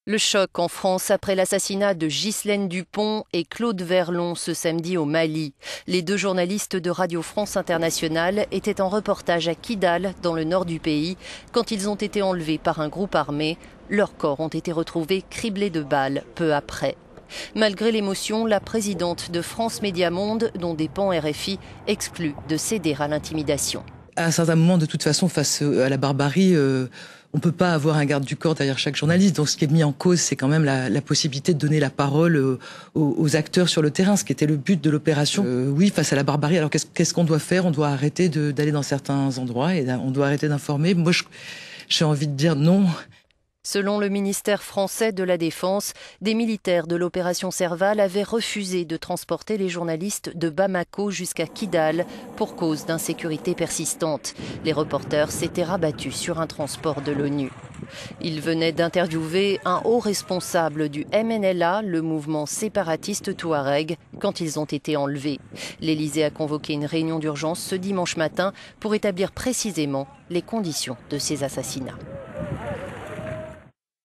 Le choc en France après l'assassinat de Ghislaine Dupont et Claude Verlon ce samedi au Mali. Les deux journalistes de Radio France Internationale étaient en reportage à Kidal, dans le nord du pays, quand ils ont été enlevés par un groupe armé. Leurs corps ont été retrouvés criblés de balles peu après. Malgré l'émotion, la présidente de France Média Monde, dont dépend RFI, exclut de céder à l'intimidation. À un certain moment, de toute façon, face à la barbarie, on ne peut pas avoir un garde du corps derrière chaque journaliste. Donc ce qui est mis en cause, c'est quand même la possibilité de donner la parole aux acteurs sur le terrain, ce qui était le but de l'opération. Oui, face à la barbarie, alors qu'est-ce qu'on doit faire? On doit arrêter d'aller dans certains endroits et on doit arrêter d'informer. Moi, j'ai envie de dire non. Selon le ministère français de la Défense, des militaires de l'opération Serval avaient refusé de transporter les journalistes de Bamako jusqu'à Kidal pour cause d'insécurité persistante. Les reporters s'étaient rabattus sur un transport de l'ONU. Ils venaient d'interviewer un haut responsable du MNLA, le mouvement séparatiste touareg, quand ils ont été enlevés. L'Élysée a convoqué une réunion d'urgence ce dimanche matin pour établir précisément les conditions de ces assassinats.